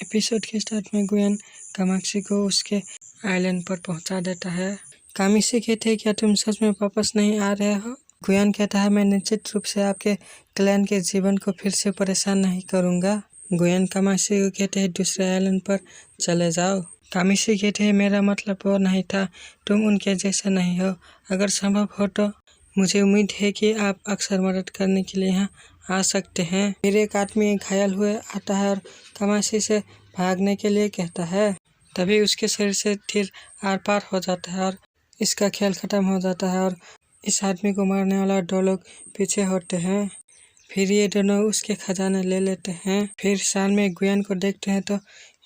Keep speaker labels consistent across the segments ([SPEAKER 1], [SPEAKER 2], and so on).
[SPEAKER 1] Episode के start में गुयन कामाक्षी को उसके आइलैंड पर पहुंचा देता है। कामाक्षी कहते हैं क्या तुम सच में वापस नहीं आ रहे हो? गुयन कहता है मैं निश्चित रूप से आपके क्लैन के जीवन को फिर से परेशान नहीं करूंगा। गुयन कामाक्षी को कहते हैं दूसरे आइलैंड पर चले जाओ। कामाक्षी कहते हैं मेरा मतलब वो नहीं था, तुम उनके जैसे नहीं हो। अगर संभव हो तो मुझे उम्मीद है कि आप अक्सर मदद करने के लिए यहाँ आ सकते हैं। फिर एक आदमी घायल हुए आता है और कामाक्षी से भागने के लिए कहता है। तभी उसके शरीर से तीर आर पार हो जाता है और इसका खेल खत्म हो जाता है और इस आदमी को मारने वाला दो लोग पीछे होते हैं। फिर ये दोनों उसके खजाने ले लेते हैं। फिर शाम में गुयन को देखते हैं तो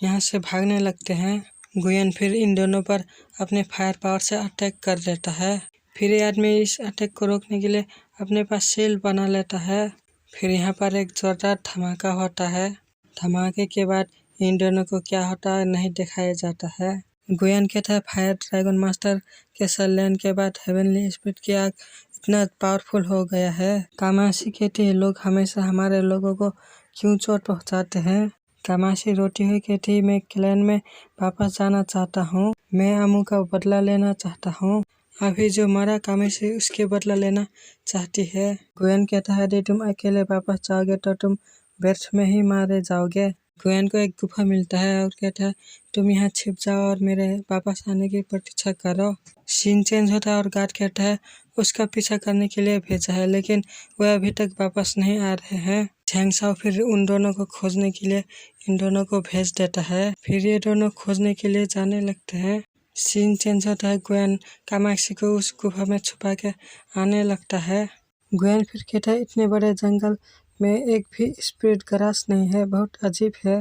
[SPEAKER 1] यहाँ से भागने लगते हैं। गुयन फिर इन दोनों पर अपने फायर पावर से अटैक कर देता है। फिर ये आदमी इस अटैक को रोकने के लिए अपने पास शील्ड बना लेता है। फिर यहाँ पर एक जोरदार धमाका होता है। धमाके के बाद इन दोनों को क्या होता है नहीं दिखाया जाता है। गुयन कहता है फायर ड्रैगन मास्टर के संलयन के बाद हेवनली स्पिरिट की आग इतना पावरफुल हो गया है। कामाक्षी कहती है लोग हमेशा हमारे लोगों को क्यों चोट पहुंचाते हैं? कामाक्षी रोती हुई कहती है मैं क्लैन में वापस जाना चाहता हूँ। मैं अमू का बदला लेना चाहता हूँ। अभी जो मरा कामाक्षी उसके बदला लेना चाहती है। गुयन कहता है यदि तुम अकेले वापस जाओगे तो तुम व्यर्थ में ही मारे जाओगे। गुयन को एक गुफा मिलता है और कहता है तुम यहाँ छिप जाओ और मेरे वापस आने की प्रतीक्षा करो। सीन चेंज होता है और गार्ड कहता है उसका पीछा करने के लिए भेजा है लेकिन वह अभी तक वापस नहीं आ रहे हैं। झेंग साओ फिर उन दोनों को खोजने के लिए इन दोनों को भेज देता है। फिर ये दोनों खोजने के लिए जाने लगते हैं। सीन चेंज होता है। गुयन कामाक्षी को उस गुफा में छुपा के आने लगता है। गुयन फिर कहता है इतने बड़े जंगल में एक भी स्पिरिट ग्रास नहीं है, बहुत अजीब है।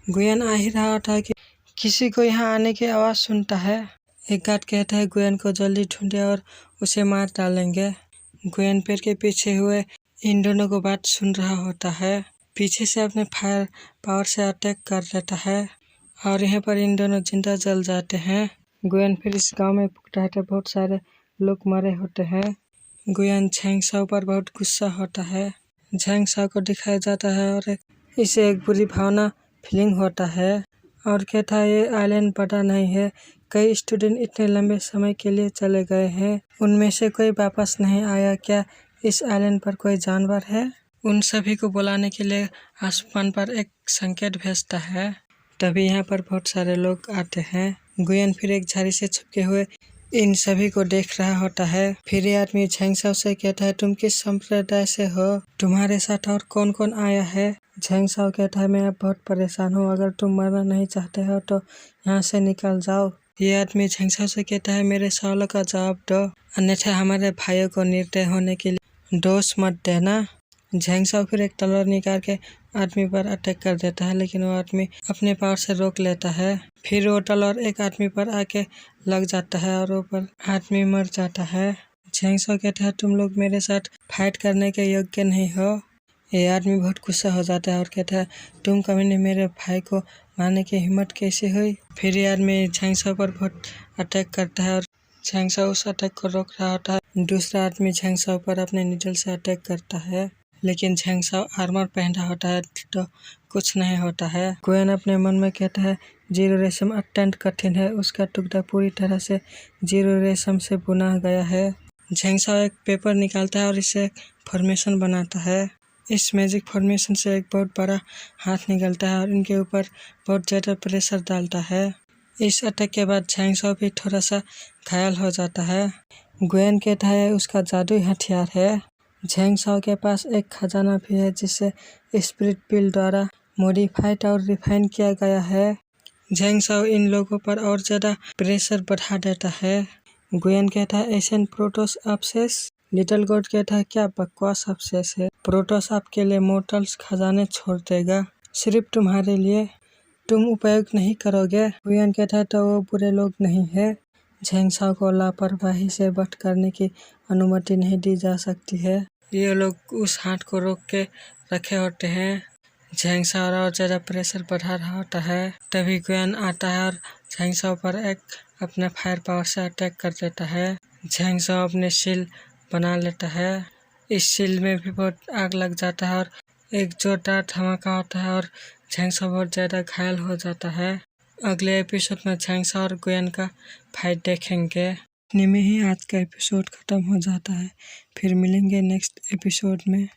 [SPEAKER 1] गुयन आ ही रहा था कि किसी को यहाँ आने की आवाज़ सुनता है। एक गार्ड कहता है गुयन को जल्दी ढूंढे और उसे मार डालेंगे। गुयन पेड़ के पीछे हुए इन दोनों को बात सुन रहा होता है। पीछे से अपने फायर पावर से अटैक कर देता है और यहाँ पर इन दोनों जिंदा जल जाते हैं। गुयन फिर इस गांव में पहुंचता है तो बहुत सारे लोग मरे होते हैं। गुयन झेंग साओ पर बहुत गुस्सा होता है। झेंग साओ को दिखाया जाता है और इसे एक बुरी भावना फीलिंग होता है और कहता है ये आइलैंड बड़ा नहीं है, कई स्टूडेंट इतने लंबे समय के लिए चले गए हैं, उनमें से कोई वापस नहीं आया। क्या इस आइलैंड पर कोई जानवर है? उन सभी को बुलाने के लिए आसमान पर एक संकेत भेजता है। तभी यहाँ पर बहुत सारे लोग आते हैं। गुयन फिर एक झाड़ी से छुपके हुए इन सभी को देख रहा होता है। फिर ये आदमी झेंग साओ से कहता है तुम किस संप्रदाय से हो? तुम्हारे साथ और कौन कौन आया है? झेंग साओ कहता है मैं अब बहुत परेशान हूँ, अगर तुम मरना नहीं चाहते हो तो यहाँ से निकल जाओ। ये आदमी झेंग साओ से कहता है मेरे सवालों का जवाब दो, अन्यथा हमारे भाइयों को निर्दय होने के लिए दोष मत देना। झेंग साओ फिर एक तलवार निकाल के आदमी पर अटैक कर देता है लेकिन वो आदमी अपने पावर से रोक लेता है। फिर वो तलवार एक आदमी पर आके लग जाता है और वो पर आदमी मर जाता है। झेंग साओ कहता है तुम लोग मेरे साथ फाइट करने के योग्य नहीं हो। ये आदमी बहुत गुस्सा हो जाता है और कहता है तुम कभी ने मेरे भाई को मारने की हिम्मत कैसे हुई? फिर ये आदमी झेंग साओ पर बहुत अटैक करता है और झेंग साओ उस अटैक को रोक रहा होता है। दूसरा आदमी झेंग साओ पर अपने नीडल से अटैक करता है लेकिन झेंग साओ आर्मर पहना होता है तो कुछ नहीं होता है। गुयन अपने मन में कहता है जीरो रेशम अत्यंत कठिन है, उसका टुकड़ा पूरी तरह से जीरो रेशम से बुना गया है। झेंग साओ एक पेपर निकालता है और इसे फॉर्मेशन बनाता है। इस मैजिक फॉर्मेशन से एक बहुत बड़ा हाथ निकलता है और इनके ऊपर बहुत ज़्यादा प्रेशर डालता है। इस अटैक के बाद झेंग साओ भी थोड़ा सा घायल हो जाता है। गुयन कहता है उसका जादुई हथियार है। झेंग साओ के पास एक खजाना भी है जिसे स्पिरिट पिल द्वारा मॉडिफाइड और रिफाइन किया गया है। झेंग साओ इन लोगों पर और ज़्यादा प्रेशर बढ़ा देता है। गुयन कहता है एशियन प्रोटोस अवशेष। लिटिल गॉड कहता है क्या बकवास अवशेष है, प्रोटोस आपके लिए मोर्टल्स खजाने छोड़ देगा, सिर्फ तुम्हारे लिए, तुम उपयोग नहीं करोगे। गुयन कहता है तो वो बुरे लोग नहीं है। झेंग साओ को लापरवाही से वध करने की अनुमति नहीं दी जा सकती है। ये लोग उस हाथ को रोक के रखे होते हैं। झेंग साओ और ज़्यादा प्रेशर बढ़ा रहा होता है। तभी गुयन आता है और झेंग साओ पर एक अपने फायर पावर से अटैक कर देता है। झेंग साओ अपने शील्ड बना लेता है। इस शील्ड में भी बहुत आग लग जाता है और एक जोरदार धमाका होता है और झेंगसा बहुत ज़्यादा घायल हो जाता है। अगले एपिसोड में झेंगसा और गुयान का फाइट देखेंगे। इतने में ही आज का एपिसोड ख़त्म हो जाता है। फिर मिलेंगे नेक्स्ट एपिसोड में।